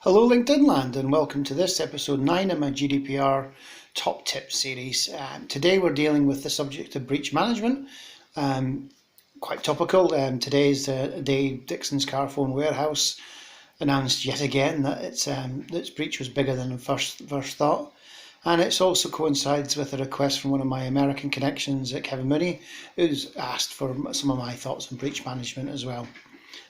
Hello LinkedIn land, and welcome to this episode 9 of my GDPR top tips series. Today we're dealing with the subject of breach management. Quite topical. Today's day Dixon's Carphone warehouse announced yet again that its breach was bigger than first thought. And it also coincides with a request from one of my American connections, Kevin Mooney, who's asked for some of my thoughts on breach management as well.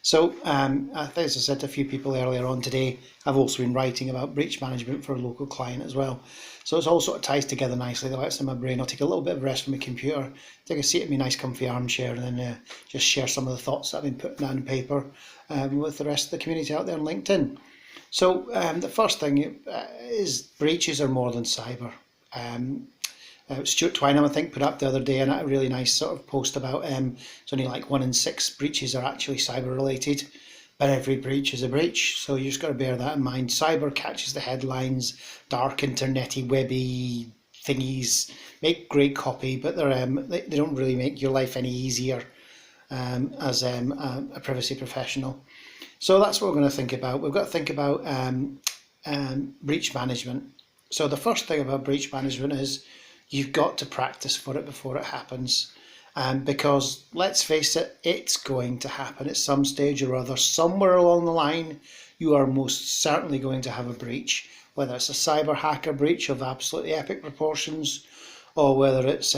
So, as I said to a few people earlier on today, I've also been writing about breach management for a local client as well. So it's all sort of ties together nicely. The lights in my brain. I'll take a little bit of rest from my computer, take a seat in my nice comfy armchair, and then just share some of the thoughts that I've been putting down on paper with the rest of the community out there on LinkedIn. So the first thing is breaches are more than cyber. Stuart Twynham, I think, put up the other day a really nice sort of post about it's only like 1 in 6 breaches are actually cyber related, but every breach is a breach, so you just got to bear that in mind. Cyber catches the headlines, dark internety webby thingies make great copy, but they don't really make your life any easier as a privacy professional. So that's what we're going to think about. We've got to think about breach management. So the first thing about breach management is you've got to practice for it before it happens, because let's face it, it's going to happen at some stage or other. Somewhere along the line, you are most certainly going to have a breach, whether it's a cyber hacker breach of absolutely epic proportions, or whether it's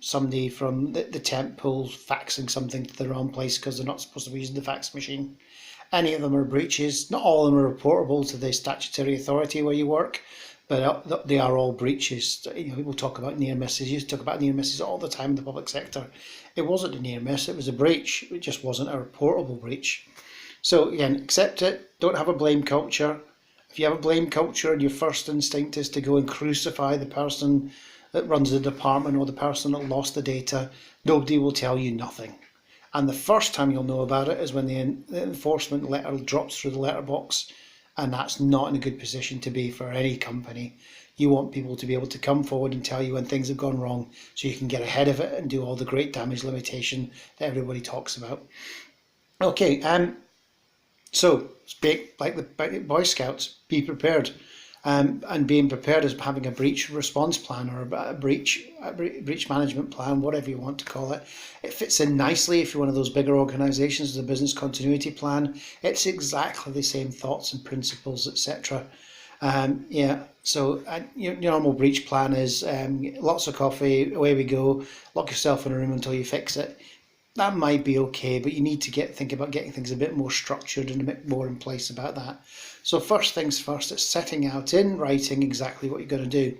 somebody from the temp pool faxing something to the wrong place because they're not supposed to be using the fax machine. Any of them are breaches. Not all of them are reportable to the statutory authority where you work, but they are all breaches. People talk about near misses. You used to talk about near misses all the time in the public sector. It wasn't a near miss, it was a breach. It just wasn't a reportable breach. So again, accept it. Don't have a blame culture. If you have a blame culture and your first instinct is to go and crucify the person that runs the department or the person that lost the data, nobody will tell you nothing. And the first time you'll know about it is when the enforcement letter drops through the letterbox. And that's not in a good position to be for any company. You want people to be able to come forward and tell you when things have gone wrong, so you can get ahead of it and do all the great damage limitation that everybody talks about. Okay, so speak like the Boy Scouts, be prepared. And being prepared is having a breach response plan or a breach management plan, whatever you want to call it. It fits in nicely if you're one of those bigger organisations, the business continuity plan. It's exactly the same thoughts and principles, etc. So your normal breach plan is lots of coffee, away we go, lock yourself in a room until you fix it. That might be okay, but you need to think about getting things a bit more structured and a bit more in place about that. So first things first, it's setting out in writing exactly what you're going to do.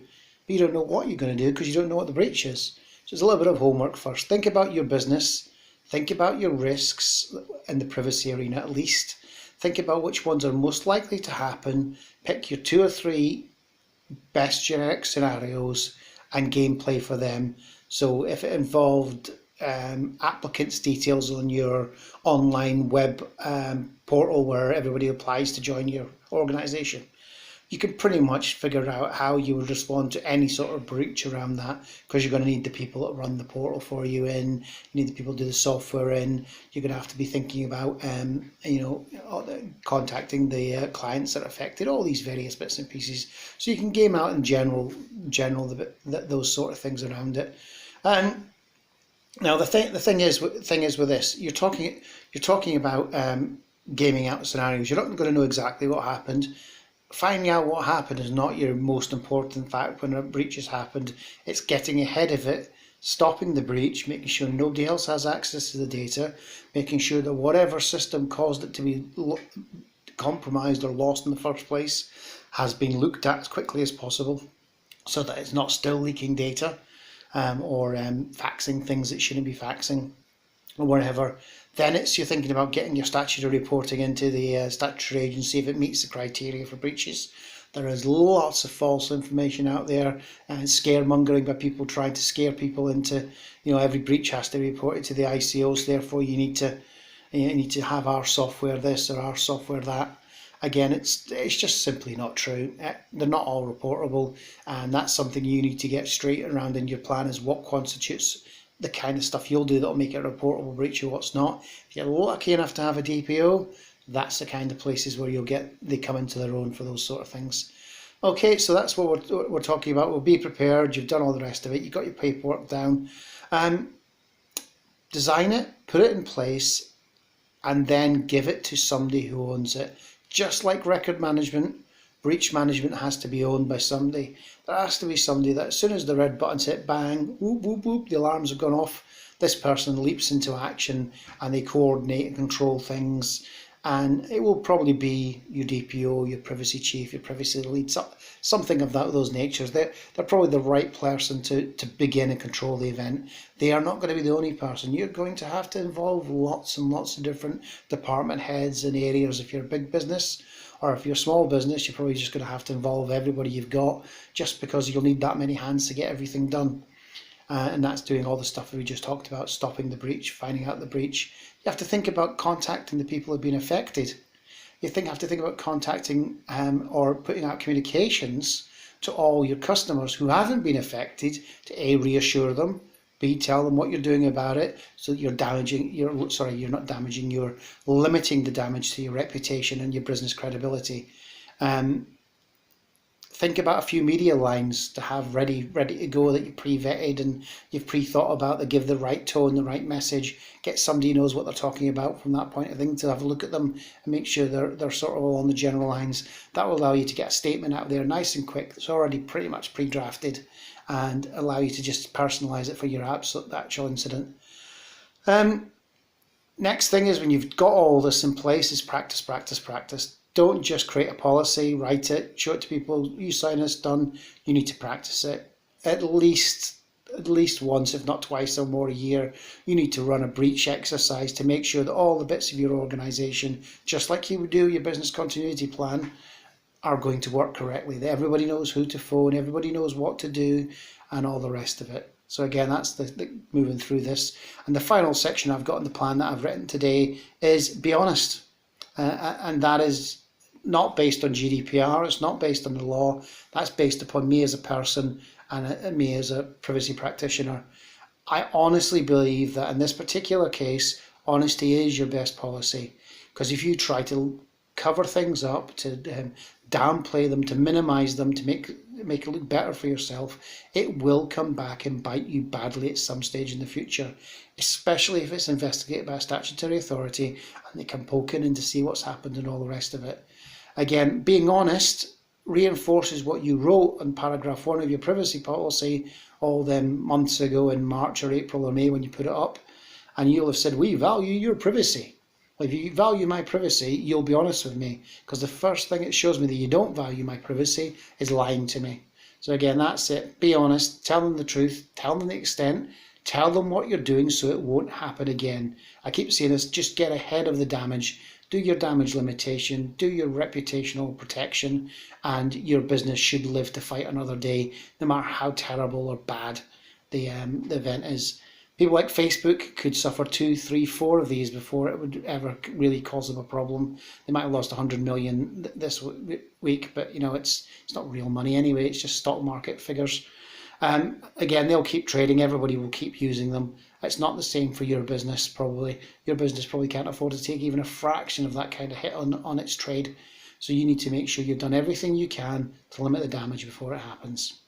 But you don't know what you're going to do because you don't know what the breach is. So it's a little bit of homework first. Think about your business. Think about your risks in the privacy arena at least. Think about which ones are most likely to happen. Pick your 2 or 3 best generic scenarios and gameplay for them. So if it involved applicants' details on your online web portal where everybody applies to join your organisation, you can pretty much figure out how you would respond to any sort of breach around that, because you're going to need the people that run the portal for you in, you need the people to do the software in, you're going to have to be thinking about contacting the clients that are affected, all these various bits and pieces, so you can game out in general those sort of things around it. Now the thing is with this, you're talking about gaming out scenarios. You're not going to know exactly what happened. Finding out what happened is not your most important fact when a breach has happened. It's getting ahead of it, stopping the breach, making sure nobody else has access to the data, making sure that whatever system caused it to be compromised or lost in the first place has been looked at as quickly as possible, so that it's not still leaking data. Or faxing things that shouldn't be faxing, or whatever. Then you're thinking about getting your statutory reporting into the statutory agency if it meets the criteria for breaches. There is lots of false information out there and scaremongering by people trying to scare people into, every breach has to be reported to the ICOs. Therefore, you need to have our software this or our software that. Again, it's just simply not true. They're not all reportable, and that's something you need to get straight around in your plan, is what constitutes the kind of stuff you'll do that'll make it a reportable breach or what's not. If you're lucky enough to have a DPO, that's the kind of places where they come into their own for those sort of things. Okay, so that's what we're talking about. Well, be prepared. You've done all the rest of it. You've got your paperwork down. Design it, put it in place, and then give it to somebody who owns it. Just like record management, breach management has to be owned by somebody. There has to be somebody that as soon as the red button's hit, bang, whoop, whoop, whoop, the alarms have gone off. This person leaps into action and they coordinate and control things. And it will probably be your DPO, your privacy chief, your privacy lead, something of those natures. They're probably the right person to begin and control the event. They are not going to be the only person. You're going to have to involve lots and lots of different department heads and areas. If you're a big business, or if you're a small business, you're probably just going to have to involve everybody you've got, just because you'll need that many hands to get everything done. And that's doing all the stuff that we just talked about, stopping the breach, finding out the breach. You have to think about contacting the people who have been affected. You have to think about contacting or putting out communications to all your customers who haven't been affected to A, reassure them, B, tell them what you're doing about it, so that you're limiting the damage to your reputation and your business credibility. Think about a few media lines to have ready to go that you pre-vetted and you've pre-thought about, that give the right tone, the right message. Get somebody who knows what they're talking about from that point of thing to have a look at them and make sure they're sort of along the general lines. That will allow you to get a statement out there nice and quick that's already pretty much pre-drafted, and allow you to just personalise it for your actual incident. Next thing is, when you've got all this in place, is practice, practice, practice. Don't just create a policy, write it, show it to people. You sign this, done. You need to practice it at least once, if not twice or more a year. You need to run a breach exercise to make sure that all the bits of your organisation, just like you would do your business continuity plan, are going to work correctly. That everybody knows who to phone, everybody knows what to do, and all the rest of it. So again, that's the moving through this. And the final section I've got in the plan that I've written today is be honest. And that is not based on GDPR, it's not based on the law, that's based upon me as a person and me as a privacy practitioner. I honestly believe that in this particular case, honesty is your best policy, because if you try to cover things up, to downplay them, to minimise them, to make it look better for yourself, it will come back and bite you badly at some stage in the future, especially if it's investigated by a statutory authority and they come poking in to see what's happened and all the rest of it. Again, being honest reinforces what you wrote in paragraph 1 of your privacy policy all them months ago in March or April or May when you put it up, and you'll have said, we value your privacy. Well, if you value my privacy, you'll be honest with me, because the first thing it shows me that you don't value my privacy is lying to me. So again, that's it. Be honest, tell them the truth, tell them the extent, tell them what you're doing so it won't happen again. I keep saying this, just get ahead of the damage. Do your damage limitation, do your reputational protection, and your business should live to fight another day, no matter how terrible or bad the event is. People like Facebook could suffer 2, 3, 4 of these before it would ever really cause them a problem. They might have lost 100 million this week, but it's not real money anyway. It's just stock market figures. Again, they'll keep trading. Everybody will keep using them. It's not the same for your business, probably. Your business probably can't afford to take even a fraction of that kind of hit on its trade. So you need to make sure you've done everything you can to limit the damage before it happens.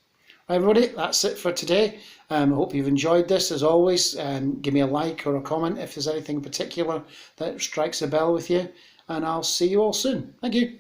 Right, everybody, that's it for today. I hope you've enjoyed this. As always, give me a like or a comment if there's anything in particular that strikes a bell with you, and I'll see you all soon. Thank you.